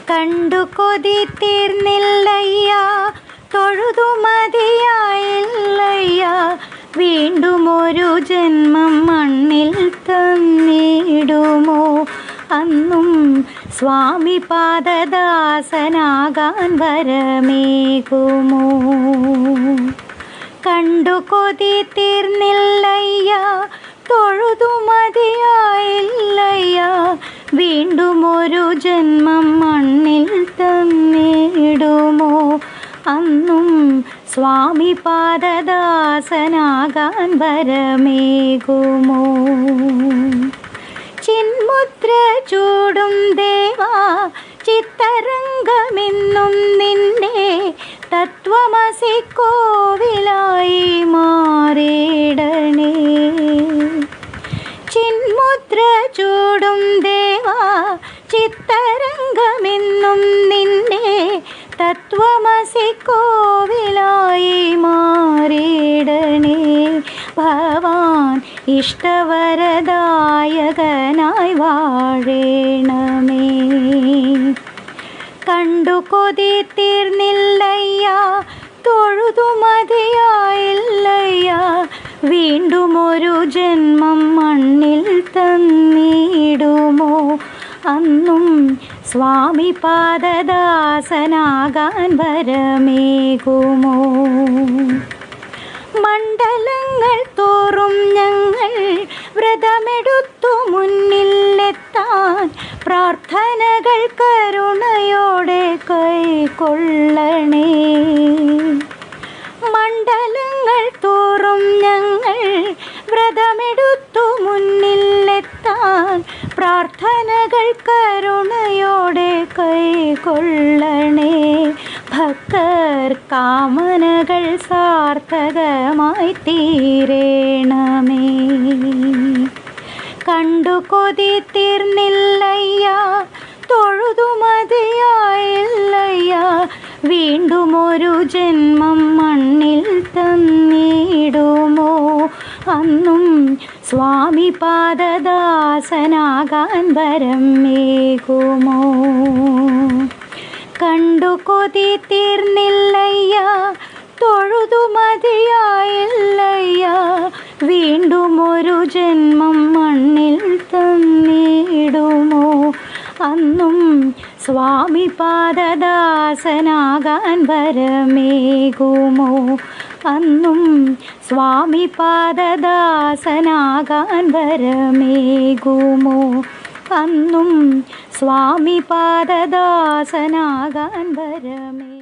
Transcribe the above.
കണ്ടു കൊതി തീർന്നില്ലയ്യ, തൊഴുതു മതിയായില്ലയ്യ, വീണ്ടും ഒരു ജന്മം മണ്ണിൽ തന്നിടുമോ? അന്നും സ്വാമി പാദദാസനാകാൻ വരമേകുമോ? കണ്ടു കൊതി തീർന്നില്ലയ്യ, തൊഴുതു മതിയായില്ലയ്യ, വീണ്ടും ഒരു ജന്മം മണ്ണിൽ തന്നിടുമോ? അന്നും സ്വാമി പാദദാസനാകാൻ വരമേകുമോ? ചിന്മുദ്ര ചൂടും ദേവാ, ചിത്തരംഗമെന്നും നിന്റെ തത്വമസി കോവിലായി മാറിയിടണേ. ചിന്മുദ്ര ചൂടും ദേവാ, ചിത്തരംഗമെന്നും നിന്റെ തത്വമസി കോവിലായി മാറിയിടണേ. ഭവാൻ ഇഷ്ടവരദായകനായി വാഴേണമേ. കണ്ടു കൊതി തീർന്നില്ലയ്യ, തൊഴുതു മതിയായില്ലയ്യ, വീണ്ടും ഒരു ജന്മം മണ്ണിൽ തന്നിടുമോ? അന്നും സ്വാമി പാദദാസനാകാൻ വരമേകുമോ? മണ്ഡലങ്ങൾ തോറും ഞങ്ങൾ വ്രതമെടുത്തു മുന്നിലെത്താൻ, പ്രാർത്ഥനകൾ കരുണയോടെ കൈക്കൊള്ളണേ. മണ്ഡലങ്ങൾ തോറും ഞങ്ങൾ വ്രതമെടുത്തു മുന്നിലെത്താൻ, പ്രാർത്ഥനകൾ കരുണയോടെ കൈക്കൊള്ളണേ. ഭക്തർ കാമനകൾ സാർത്ഥകമായി തീരേണമേ. കണ്ടു കൊതി തീർന്നില്ലയ്യ, തൊഴുതു മതിയായില്ലയ്യ, വീണ്ടും ഒരു ജന്മം മണ്ണിൽ തന്നിടുമോ? അന്നും സ്വാമി പാദദാസനാകാൻ വരമേകുമോ? കണ്ടു കൊതി തീർന്നില്ലയ്യ, തൊഴുതു മതിയായില്ലയ്യ, വീണ്ടും ഒരു ജന്മം മണ്ണിൽ തന്നിടുമോ? അന്നും സ്വാമി പാദദാസനാകാൻ വരമേകുമോ? അന്നും സ്വാമി പാദദാസനാകാൻ വരമേകുമോ? അന്നും സ്വാമി പാദദാസനാകാൻ വരമേ